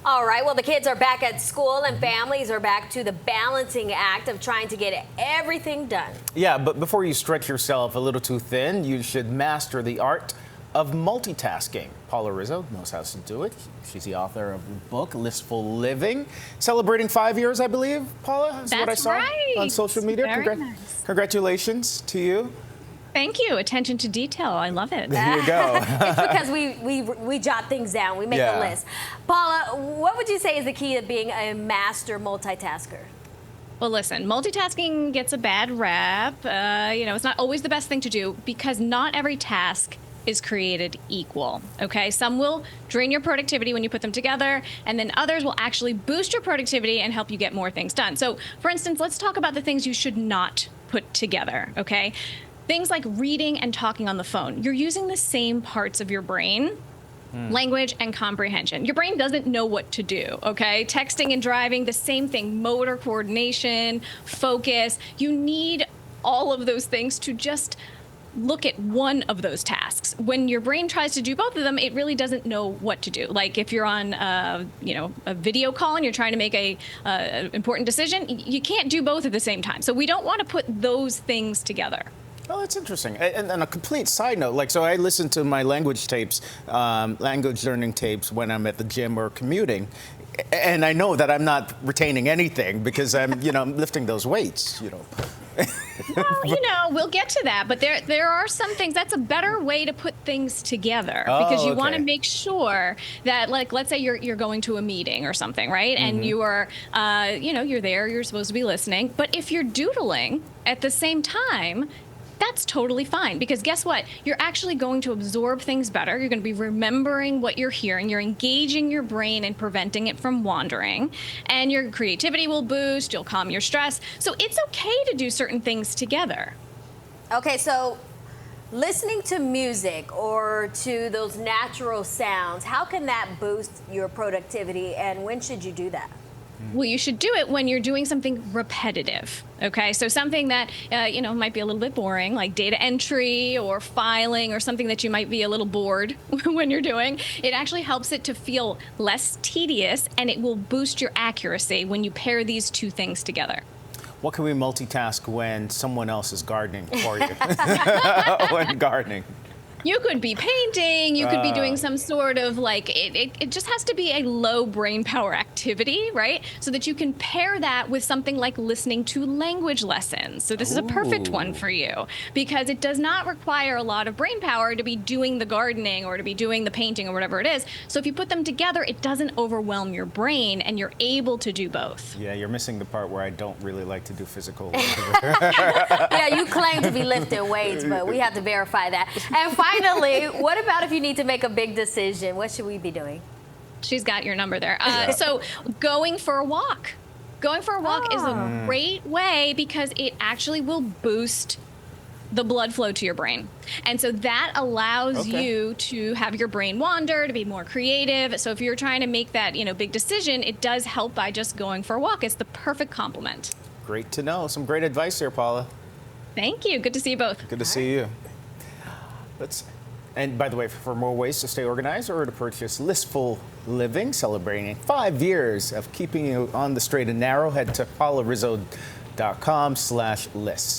All right, well, the kids are back at school and families are back to the balancing act of trying to get everything done. Yeah, but before you stretch yourself a little too thin, you should master the art of multitasking. Paula Rizzo knows how to do it. She's the author of the book, Listful Living, celebrating 5 years, I believe, Paula, is what I saw on social media. Very nice. Congratulations to you. Thank you. Attention to detail. I love it. There you go. It's because we jot things down. We make a list. Paula, what would you say is the key to being a master multitasker? Well, listen, multitasking gets a bad rap. It's not always the best thing to do because not every task is created equal, okay? Some will drain your productivity when you put them together, and then others will actually boost your productivity and help you get more things done. So, for instance, let's talk about the things you should not put together, okay? Things like reading and talking on the phone. You're using the same parts of your brain, language and comprehension. Your brain doesn't know what to do, okay? Texting and driving, the same thing, motor coordination, focus. You need all of those things to just look at one of those tasks. When your brain tries to do both of them, it really doesn't know what to do. Like if you're on, a video call and you're trying to make a important decision, you can't do both at the same time. So we don't want to put those things together. Oh, that's interesting. And a complete side note, so I listen to my language tapes, language learning tapes when I'm at the gym or commuting. And I know that I'm not retaining anything because I'm lifting those weights, Well, we'll get to that, but there are some things that's a better way to put things together because you want to make sure that, like, let's say you're going to a meeting or something, right? And you are, you're there, you're supposed to be listening, but if you're doodling at the same time, that's totally fine because guess what? You're actually going to absorb things better. You're going to be remembering what you're hearing. You're engaging your brain and preventing it from wandering. And your creativity will boost. You'll calm your stress. So it's okay to do certain things together. Okay, so listening to music or to those natural sounds, how can that boost your productivity and when should you do that? Well, you should do it when you're doing something repetitive, okay? So something that, might be a little bit boring, like data entry or filing or something that you might be a little bored when you're doing. It actually helps it to feel less tedious, and it will boost your accuracy when you pair these two things together. What can we multitask when someone else is gardening for you? When gardening. You could be painting, you could be doing some sort of it just has to be a low brain power activity, right? So that you can pair that with something like listening to language lessons. So this is a perfect one for you because it does not require a lot of brain power to be doing the gardening or to be doing the painting or whatever it is. So if you put them together, it doesn't overwhelm your brain and you're able to do both. Yeah, you're missing the part where I don't really like to do physical work. Yeah, you claim to be lifting weights, but we have to verify that. And finally, what about if you need to make a big decision? What should we be doing? She's got your number there. So going for a walk. Going for a walk is a great way because it actually will boost the blood flow to your brain. And so that allows you to have your brain wander, to be more creative. So if you're trying to make that, big decision, it does help by just going for a walk. It's the perfect complement. Great to know. Some great advice there, Paula. Thank you. Good to see you both. Good to see you. And by the way, for more ways to stay organized or to purchase Listful Living, celebrating 5 years of keeping you on the straight and narrow, head to paularizzo.com/lists.